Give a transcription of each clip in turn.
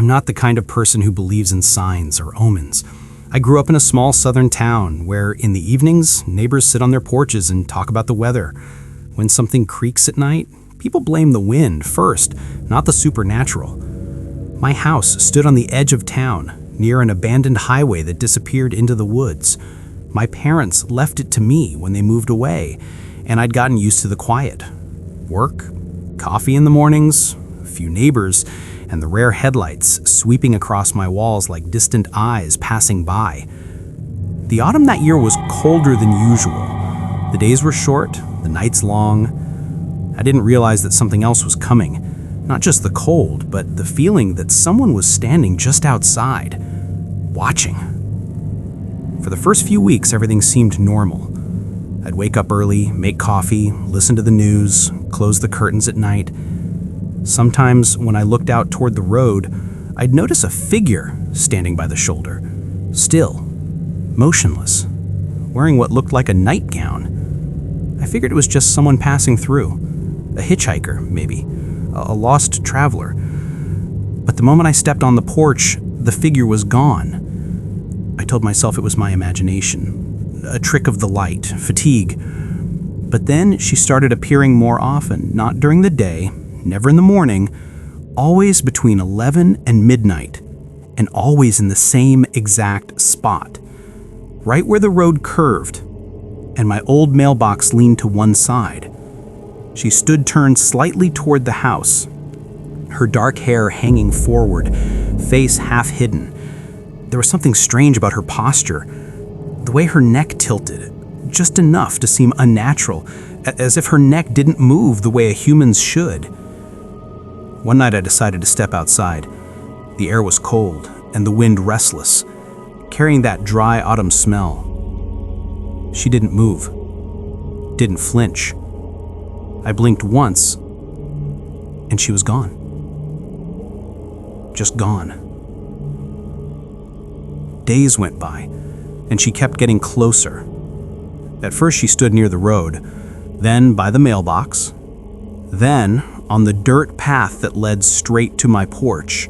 I'm not the kind of person who believes in signs or omens. I grew up in a small southern town where, in the evenings, neighbors sit on their porches and talk about the weather. When something creaks at night, people blame the wind first, not the supernatural. My house stood on the edge of town, near an abandoned highway that disappeared into the woods. My parents left it to me when they moved away, and I'd gotten used to the quiet. Work, coffee in the mornings, a few neighbors, and the rare headlights sweeping across my walls like distant eyes passing by. The autumn that year was colder than usual. The days were short, the nights long. I didn't realize that something else was coming. Not just the cold, but the feeling that someone was standing just outside, watching. For the first few weeks, everything seemed normal. I'd wake up early, make coffee, listen to the news, close the curtains at night. Sometimes, when I looked out toward the road, I'd notice a figure standing by the shoulder, still, motionless, wearing what looked like a nightgown. I figured it was just someone passing through, a hitchhiker, maybe, a lost traveler. But the moment I stepped on the porch, the figure was gone. I told myself it was my imagination, a trick of the light, fatigue. But then she started appearing more often, not during the day, never in the morning, always between 11 and midnight, and always in the same exact spot, right where the road curved, and my old mailbox leaned to one side. She stood turned slightly toward the house, her dark hair hanging forward, face half hidden. There was something strange about her posture, the way her neck tilted, just enough to seem unnatural, as if her neck didn't move the way a human's should. One night I decided to step outside. The air was cold and the wind restless, carrying that dry autumn smell. She didn't move, didn't flinch. I blinked once, and she was gone. Just gone. Days went by, and she kept getting closer. At first she stood near the road, then by the mailbox, then on the dirt path that led straight to my porch.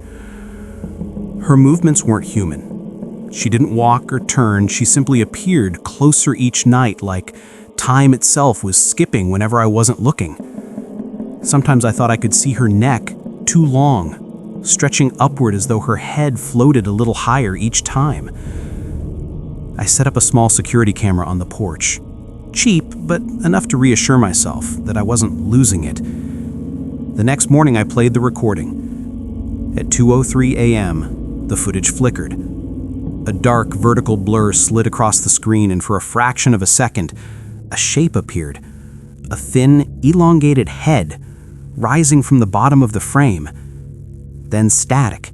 Her movements weren't human. She didn't walk or turn, she simply appeared closer each night, like time itself was skipping whenever I wasn't looking. Sometimes I thought I could see her neck, too long, stretching upward as though her head floated a little higher each time. I set up a small security camera on the porch. Cheap, but enough to reassure myself that I wasn't losing it. The next morning I played the recording. At 2:03 a.m., the footage flickered. A dark vertical blur slid across the screen, and for a fraction of a second, a shape appeared. A thin, elongated head rising from the bottom of the frame. Then static.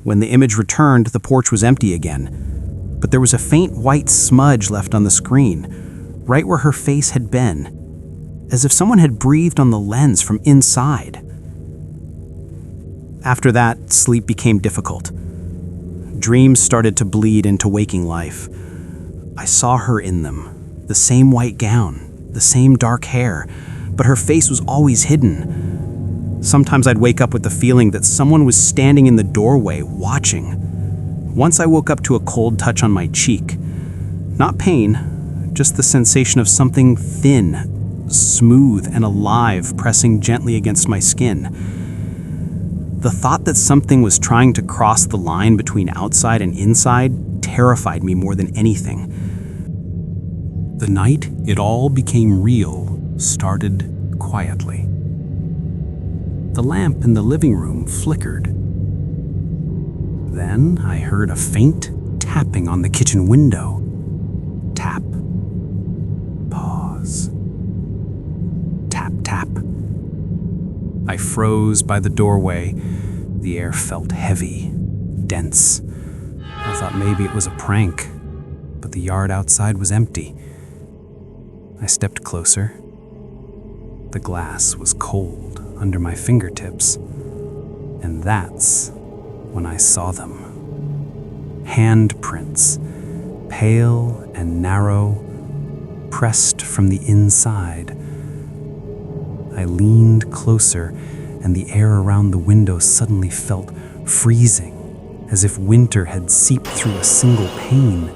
When the image returned, the porch was empty again. But there was a faint white smudge left on the screen, right where her face had been, as if someone had breathed on the lens from inside. After that, sleep became difficult. Dreams started to bleed into waking life. I saw her in them, the same white gown, the same dark hair, but her face was always hidden. Sometimes I'd wake up with the feeling that someone was standing in the doorway, watching. Once I woke up to a cold touch on my cheek. Not pain, just the sensation of something thin, smooth and alive pressing gently against my skin. The thought that something was trying to cross the line between outside and inside terrified me more than anything. The night it all became real started quietly. The lamp in the living room flickered. Then I heard a faint tapping on the kitchen window. Tap. Pause. Tap, tap. I froze by the doorway. The air felt heavy, dense. I thought maybe it was a prank, but the yard outside was empty. I stepped closer. The glass was cold under my fingertips, and that's when I saw them. Handprints, pale and narrow, pressed from the inside. I leaned closer, and the air around the window suddenly felt freezing, as if winter had seeped through a single pane.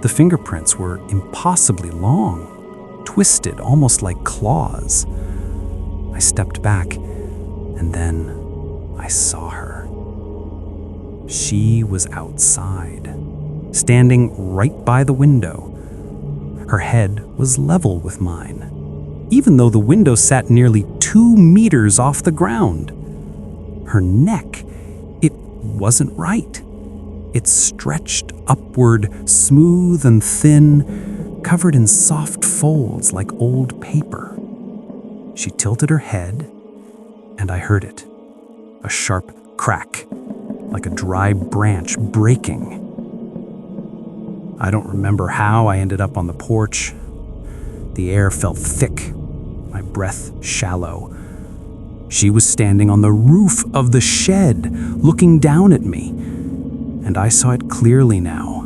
The fingerprints were impossibly long, twisted almost like claws. I stepped back, and then I saw her. She was outside, standing right by the window. Her head was level with mine, even though the window sat nearly 2 meters off the ground. Her neck, it wasn't right. It stretched upward, smooth and thin, covered in soft folds like old paper. She tilted her head, and I heard it, a sharp crack, like a dry branch breaking. I don't remember how I ended up on the porch. The air felt thick, my breath shallow. She was standing on the roof of the shed, looking down at me, and I saw it clearly now.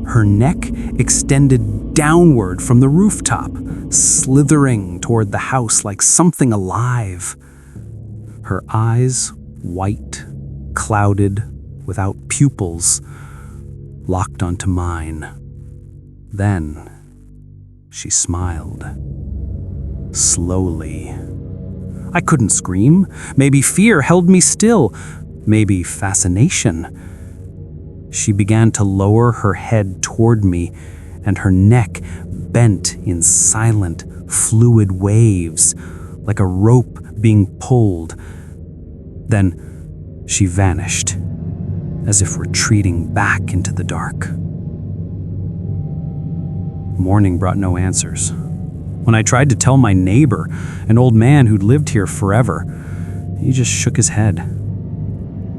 Her neck extended downward from the rooftop, slithering toward the house like something alive. Her eyes, white, clouded, without pupils, locked onto mine. Then she smiled. Slowly. I couldn't scream. Maybe fear held me still. Maybe fascination. She began to lower her head toward me, and her neck bent in silent, fluid waves, like a rope being pulled. Then she vanished, as if retreating back into the dark. Morning brought no answers. When I tried to tell my neighbor, an old man who'd lived here forever, he just shook his head.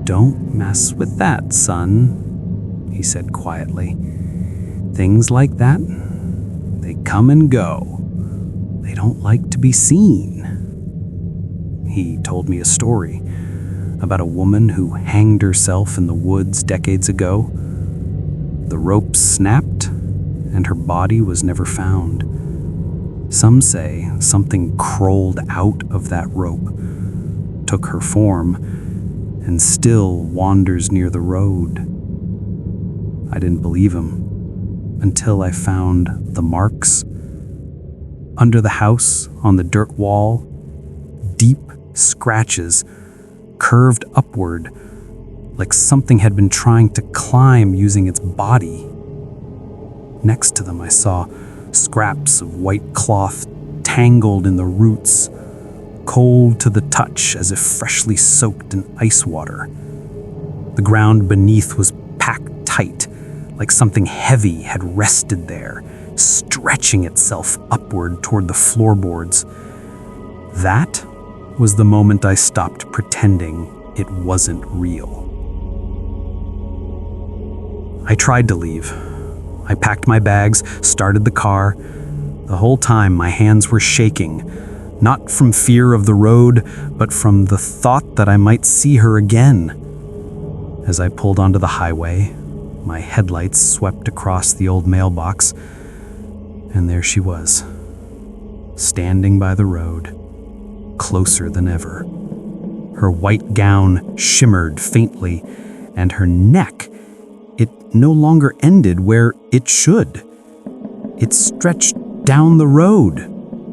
"Don't mess with that, son," he said quietly. "Things like that, they come and go. They don't like to be seen." He told me a story about a woman who hanged herself in the woods decades ago. The rope snapped, and her body was never found. Some say something crawled out of that rope, took her form, and still wanders near the road. I didn't believe him until I found the marks. Under the house, on the dirt wall, deep scratches curved upward, like something had been trying to climb using its body. Next to them, I saw scraps of white cloth tangled in the roots, cold to the touch as if freshly soaked in ice water. The ground beneath was packed tight, like something heavy had rested there, stretching itself upward toward the floorboards. That was the moment I stopped pretending it wasn't real. I tried to leave. I packed my bags, started the car. The whole time my hands were shaking, not from fear of the road, but from the thought that I might see her again. As I pulled onto the highway, my headlights swept across the old mailbox, and there she was, standing by the road, closer than ever. Her white gown shimmered faintly, and her neck, it no longer ended where it should. It stretched down the road,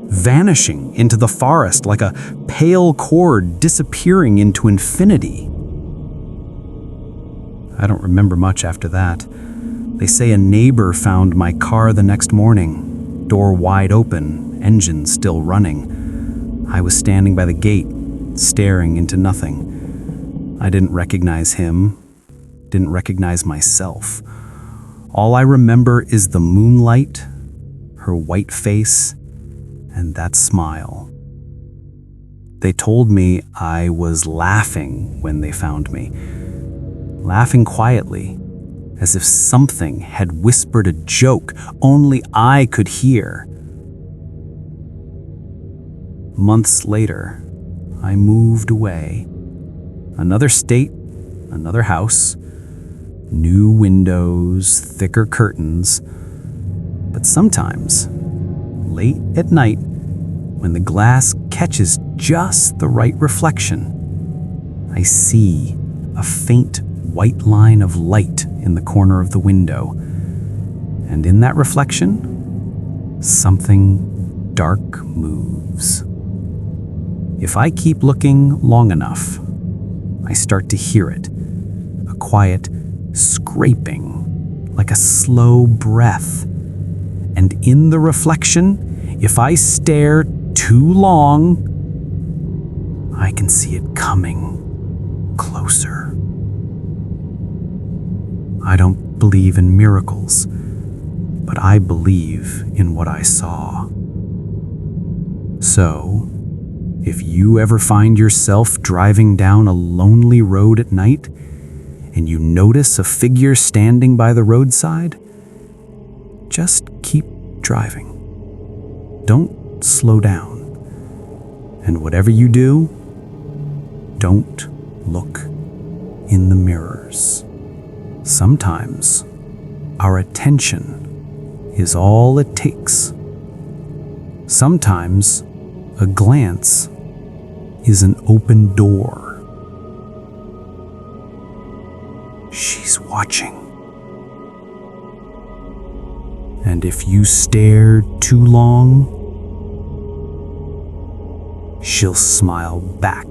vanishing into the forest like a pale cord disappearing into infinity. I don't remember much after that. They say a neighbor found my car the next morning, door wide open, engine still running. I was standing by the gate, staring into nothing. I didn't recognize him, didn't recognize myself. All I remember is the moonlight, her white face, and that smile. They told me I was laughing when they found me, laughing quietly, as if something had whispered a joke only I could hear. Months later, I moved away. Another state, another house, new windows, thicker curtains. But sometimes, late at night, when the glass catches just the right reflection, I see a faint white line of light in the corner of the window. And in that reflection, something dark moves. If I keep looking long enough, I start to hear it, a quiet scraping, like a slow breath. And in the reflection, if I stare too long, I can see it coming closer. I don't believe in miracles, but I believe in what I saw. So, if you ever find yourself driving down a lonely road at night and you notice a figure standing by the roadside, just keep driving. Don't slow down. And whatever you do, don't look in the mirrors. Sometimes our attention is all it takes. Sometimes a glance is an open door. She's watching. And if you stare too long, she'll smile back.